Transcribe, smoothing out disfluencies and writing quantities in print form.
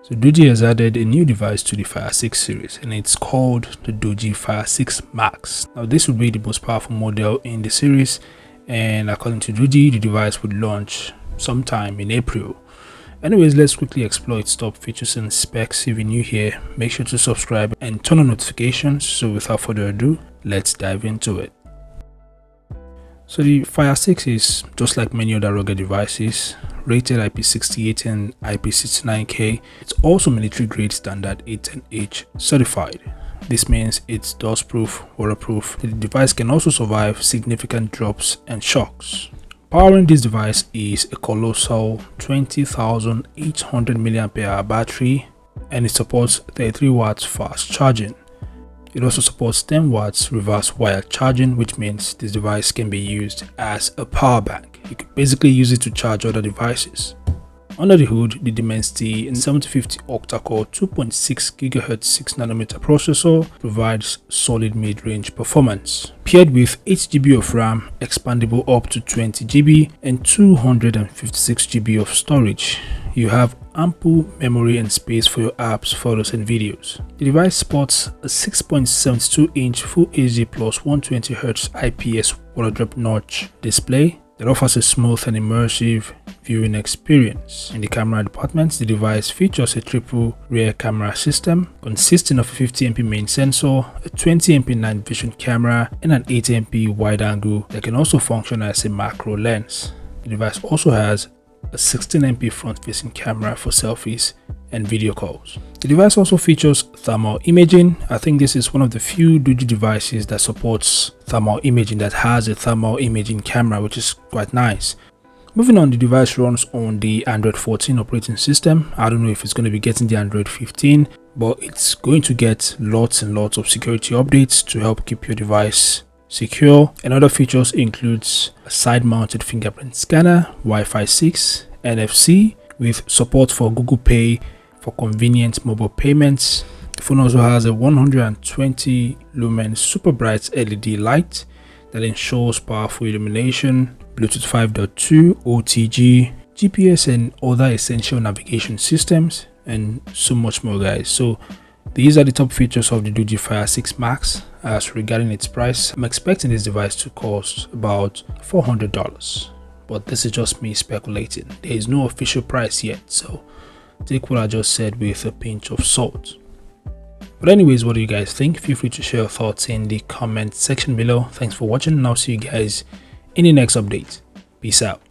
So Doogee has added a new device to the Fire 6 series, and it's called the Doogee Fire 6 Max. Now this would be the most powerful model in the series, and according to Doogee, the device would launch sometime in April. Anyways, let's quickly explore its top features and specs. If you're new here, make sure to subscribe and turn on notifications. So without further ado, let's dive into it. So the Fire 6 is just like many other rugged devices, rated IP68 and IP69K. It's also military grade standard 810H certified. This means it's dustproof, waterproof. The device can also survive significant drops and shocks. Powering this device is a colossal 20,800 mAh battery, and it supports 33 watts fast charging. It also supports 10 watts reverse wired charging, which means this device can be used as a power bank. You can basically use it to charge other devices. Under the hood, the Dimensity 7050 octa-core 2.6 GHz 6nm processor provides solid mid-range performance. Paired with 8GB of RAM, expandable up to 20GB, and 256GB of storage, you have ample memory and space for your apps, photos, and videos. The device sports a 6.72-inch Full HD plus 120Hz IPS water drop notch display that offers a smooth and immersive viewing experience. In the camera department, the device features a triple rear camera system consisting of a 50MP main sensor, a 20MP night vision camera, and an 80MP wide angle that can also function as a macro lens. The device also has a 16MP front-facing camera for selfies and video calls. The device also features thermal imaging. I think this is one of the few Doogee devices that supports thermal imaging, that has a thermal imaging camera, which is quite nice. Moving on, the device runs on the Android 14 operating system. I don't know if it's going to be getting the Android 15, but it's going to get lots and lots of security updates to help keep your device secure. And other features includes a side-mounted fingerprint scanner, Wi-Fi 6, NFC, with support for Google Pay for convenient mobile payments. The phone also has a 120 lumen super bright LED light that ensures powerful illumination, Bluetooth 5.2, OTG, GPS, and other essential navigation systems, and so much more, guys. So these are the top features of the Doogee Fire 6 Max. As regarding its price, I'm expecting this device to cost about $400, but this is just me speculating. There is no official price yet, so take what I just said with a pinch of salt. But anyways, what do you guys think? Feel free to share your thoughts in the comment section below. Thanks for watching, and I'll see you guys in the next update. Peace out.